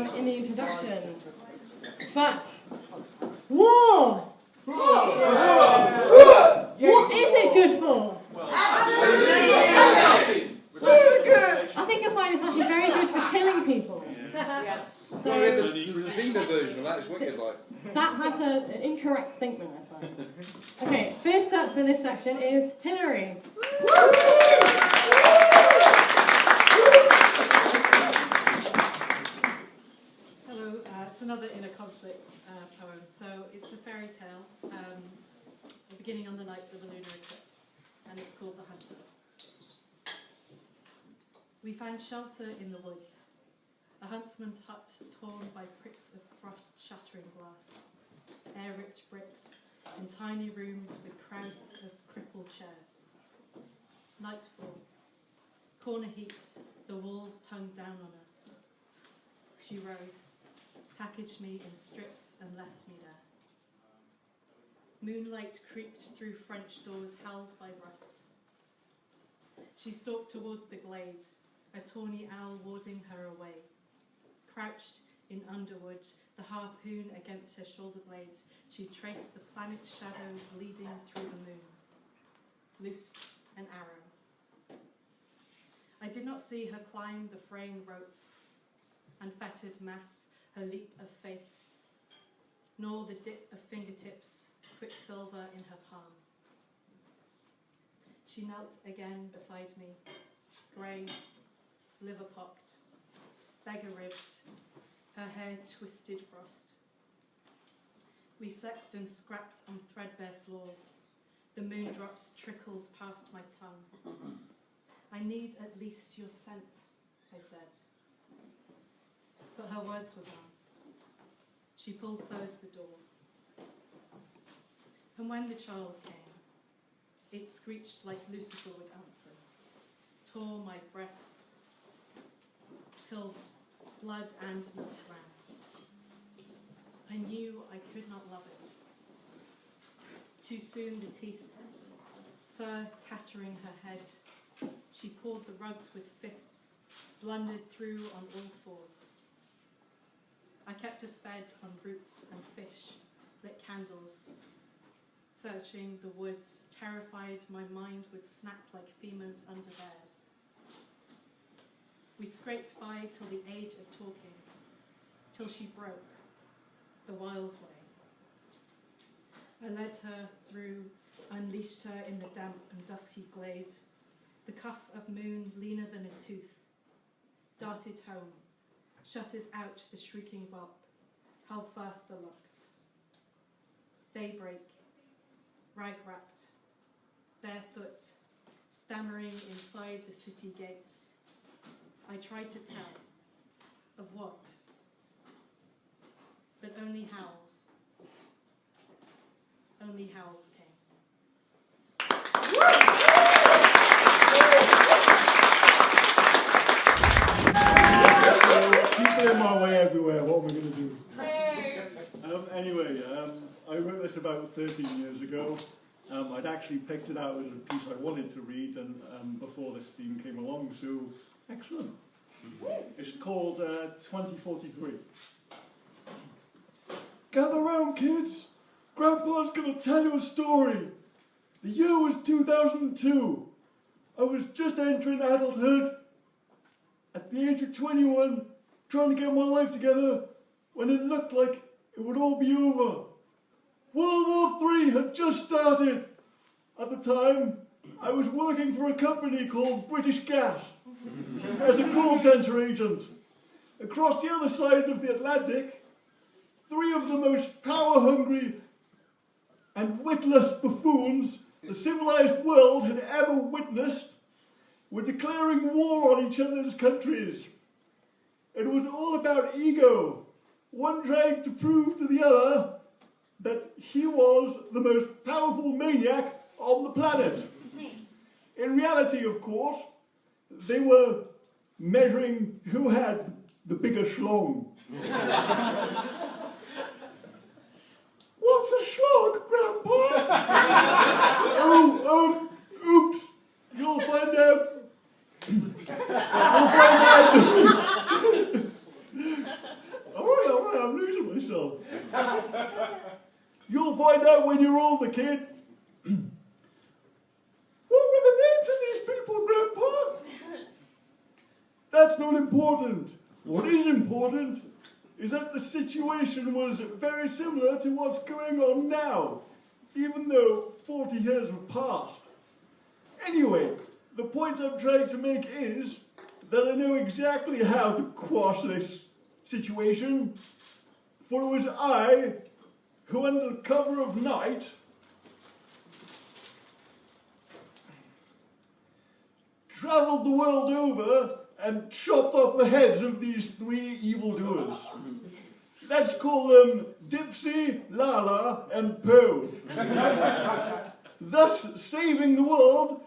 in the introduction. But war! What is it good for? I think I find it's actually very good for killing people. So, the Zena version of that is wicked like. that has an incorrect statement, I find. Okay, first up for this section is Hillary. Hello, it's another inner conflict poem. So it's a fairy tale beginning on the night of a lunar eclipse, and it's called The Hunter. We found shelter in the woods, a huntsman's hut torn by pricks of frost-shattering glass, air-ripped bricks, and tiny rooms with crowds of crippled chairs. Nightfall, corner heat, the walls tongued down on us. She rose, packaged me in strips and left me there. Moonlight creeped through French doors held by rust. She stalked towards the glade, a tawny owl warding her away. Crouched in underwood, the harpoon against her shoulder blade, she traced the planet's shadow bleeding through the moon. Loosed an arrow. I did not see her climb the fraying rope, unfettered mass, her leap of faith, nor the dip of fingertips, quicksilver in her palm. She knelt again beside me, grey, liver-pocked, beggar-ribbed, her hair twisted frost. We sexed and scrapped on threadbare floors. The moondrops trickled past my tongue. I need at least your scent, I said. But her words were gone. She pulled close the door. And when the child came, it screeched like Lucifer would answer, tore my breasts, till blood and milk ran. I knew I could not love it. Too soon the teeth, fur tattering her head, she pawed the rugs with fists, blundered through on all fours. I kept us fed on roots and fish, lit candles. Searching the woods, terrified my mind would snap like femurs under theirs. We scraped by till the age of talking, till she broke, the wild way. I led her through, unleashed her in the damp and dusky glade. The cuff of moon leaner than a tooth, darted home, shuttered out the shrieking whelp, held fast the locks. Daybreak, rag-wrapped, barefoot, stammering inside the city gates. I tried to tell. Of what? But only howls. Only howls came. People in my way everywhere, what am I going to do? Anyway, I wrote this about 13 years ago. I'd actually picked it out as a piece I wanted to read and before this theme came along, so excellent. It's called 2043. Gather round, kids. Grandpa's going to tell you a story. The year was 2002. I was just entering adulthood. At the age of 21, trying to get my life together when it looked like it would all be over. World War III had just started. At the time, I was working for a company called British Gas as a call centre agent. Across the other side of the Atlantic, three of the most power-hungry and witless buffoons the civilized world had ever witnessed were declaring war on each other's countries. It was all about ego, one trying to prove to the other that he was the most powerful maniac on the planet. In reality, of course, they were measuring who had the bigger schlong. What's a schlong, Grandpa? Oops. You'll find out. What were the names of these people, Grandpa? That's not important. What is important is that the situation was very similar to what's going on now, even though 40 years have passed. Anyway, the point I'm trying to make is that I know exactly how to quash this situation, for it was I who, under the cover of night, travelled the world over and chopped off the heads of these 3 evildoers. Let's call them Dipsy, Lala, and Poe. Thus saving the world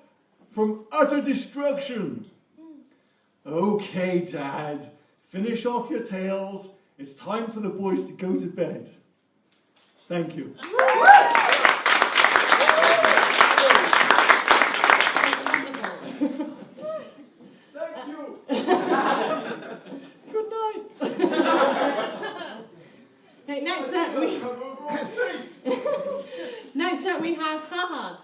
from utter destruction. Okay, Dad, finish off your tales. It's time for the boys to go to bed. Thank you. Thank you. Good night. Okay, next up we have Fahad.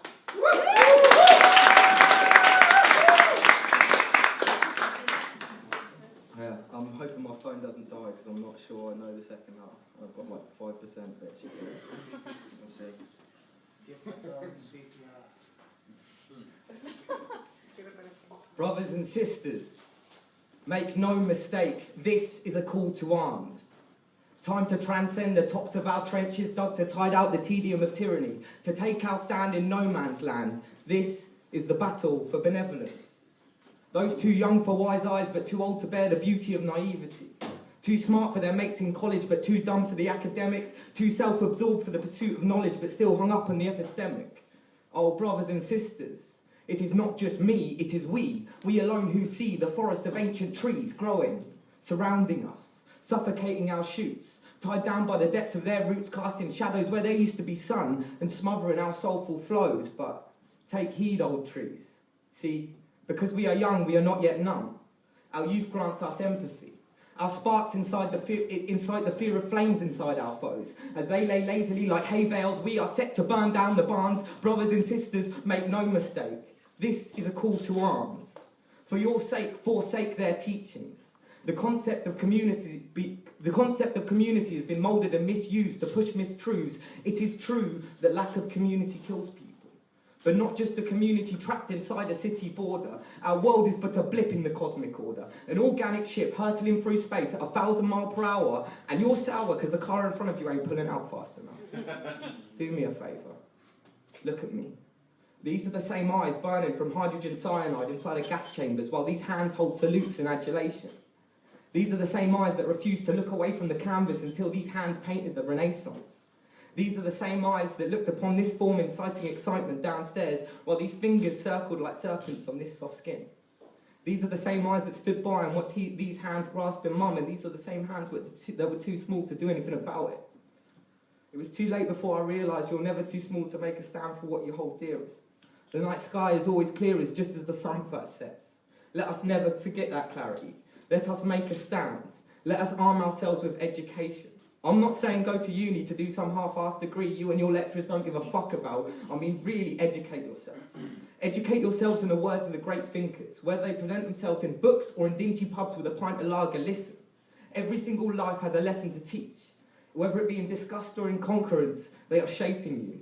Yeah, I'm hoping my phone doesn't die because I'm not sure I know the second half. I've got like 5% bitch. We'll see. Brothers and sisters, make no mistake, this is a call to arms. Time to transcend the tops of our trenches dug to tide out the tedium of tyranny, to take our stand in no man's land. This is the battle for benevolence. Those too young for wise eyes but too old to bear the beauty of naivety. Too smart for their mates in college but too dumb for the academics. Too self-absorbed for the pursuit of knowledge but still hung up on the epistemic. Oh, brothers and sisters, it is not just me, it is we alone who see the forest of ancient trees growing, surrounding us, suffocating our shoots, tied down by the depths of their roots, casting shadows where there used to be sun and smothering our soulful flows. But take heed, old trees. See, because we are young, we are not yet numb. Our youth grants us empathy. Our sparks inside the fear of flames inside our foes. As they lay lazily like hay bales, we are set to burn down the barns. Brothers and sisters, make no mistake. This is a call to arms. For your sake, forsake their teachings. The concept of community has been moulded and misused to push mistruths. It is true that lack of community kills people. But not just a community trapped inside a city border. Our world is but a blip in the cosmic order. An organic ship hurtling through space at 1,000 miles per hour, and you're sour because the car in front of you ain't pulling out fast enough. Do me a favour. Look at me. These are the same eyes burning from hydrogen cyanide inside of gas chambers, while these hands hold salutes in adulation. These are the same eyes that refused to look away from the canvas until these hands painted the Renaissance. These are the same eyes that looked upon this form inciting excitement downstairs, while these fingers circled like serpents on this soft skin. These are the same eyes that stood by and watched these hands grasping mum, and these are the same hands that were too small to do anything about it. It was too late before I realised you're never too small to make a stand for what you hold dearest. The night sky is always clearest just as the sun first sets. Let us never forget that clarity. Let us make a stand. Let us arm ourselves with education. I'm not saying go to uni to do some half-assed degree you and your lecturers don't give a fuck about. I mean really educate yourself. Educate yourselves in the words of the great thinkers, whether they present themselves in books or in dingy pubs with a pint of lager. Listen, every single life has a lesson to teach. Whether it be in disgust or in concurrence, they are shaping you.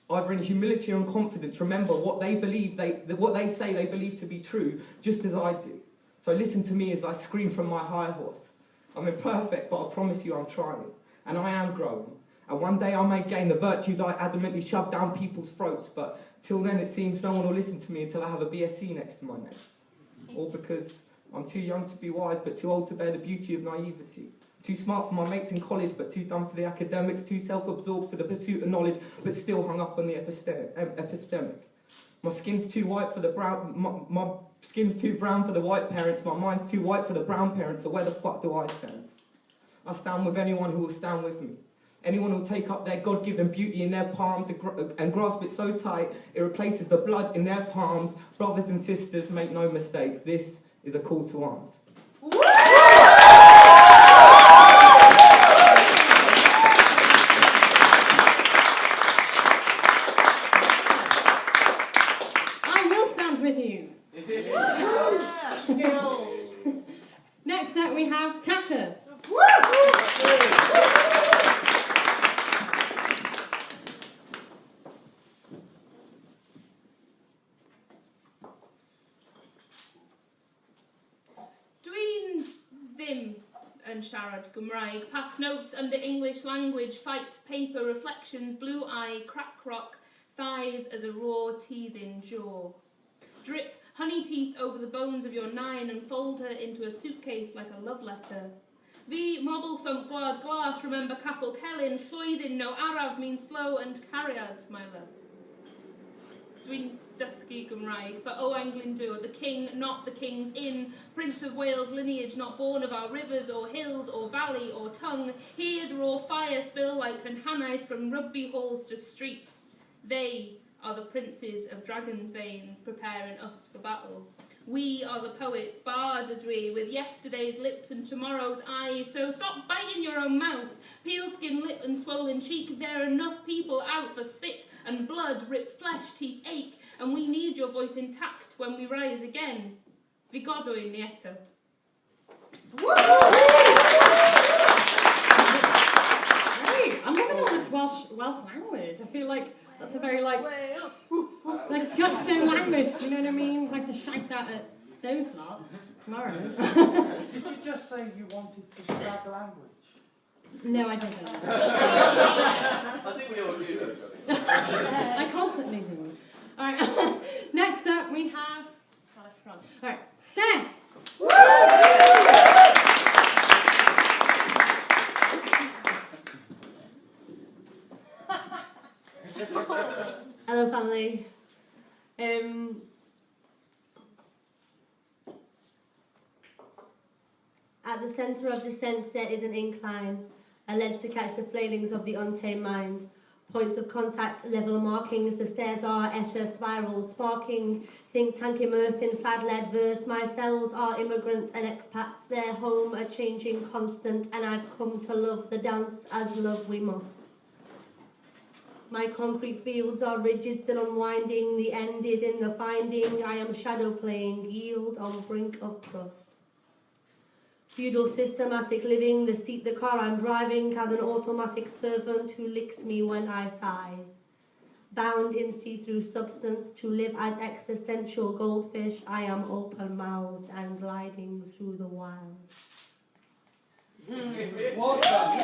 Either in humility or in confidence, remember what they say they believe to be true, just as I do. So listen to me as I scream from my high horse. I'm imperfect, but I promise you I'm trying. And I am growing. And one day I may gain the virtues I adamantly shove down people's throats, but till then it seems no one will listen to me until I have a BSc next to my name. All because I'm too young to be wise, but too old to bear the beauty of naivety. Too smart for my mates in college, but too dumb for the academics. Too self-absorbed for the pursuit of knowledge, but still hung up on the epistemic. My skin's too white for the brown. My skin's too brown for the white parents. My mind's too white for the brown parents. So where the fuck do I stand? I stand with anyone who will stand with me. Anyone who will take up their God-given beauty in their palms and grasp it so tight it replaces the blood in their palms. Brothers and sisters, make no mistake. This is a call to arms. have Tasha. Dwi'n ddim yn siarad Gymraeg, pass notes under English language, fight paper, reflections, blue eye, crack rock, thighs as a raw teething jaw. Drip honey teeth over the bones of your nine and fold her into a suitcase like a love letter. Fi mobl ffunk glad glas, remember capel celyn, llwyddyn no araf means slow and cariad, my love. Dwi'n dysgu Gymraeg, for Owain Glyndŵr, the king, not the king's inn, Prince of Wales lineage, not born of our rivers or hills or valley or tongue, here the raw fire spill like Penhanaeth from rugby halls to streets. They are the princes of dragon's veins, preparing us for battle. We are the poets, bard adri, with yesterday's lips and tomorrow's eyes, so stop biting your own mouth, peel skin lip and swollen cheek, there are enough people out for spit and blood, ripped flesh, teeth ache, and we need your voice intact when we rise again. Vigodo in nieto. Great, I'm loving all this Welsh language. I feel like that's a very like gusto language, do you know what I mean? Like to shake that at those lot tomorrow. Did you just say you wanted to spread the language? No, I didn't. I think we all do those, I constantly do. Alright, next up we have... God, I forgot. Alright, Steph! Hello, family. At the centre of descent there is an incline, a ledge to catch the flailings of the untamed mind. Points of contact, level markings, the stairs are Escher spirals, sparking, think tank immersed in fad-led verse. My cells are immigrants and expats, their home a changing constant, and I've come to love the dance as love we must. My concrete fields are rigid, still unwinding, the end is in the finding, I am shadow playing, yield on brink of trust. Feudal systematic living, the seat the car I'm driving has an automatic servant who licks me when I sigh. Bound in see-through substance to live as existential goldfish, I am open-mouthed and gliding through the wild. Well done.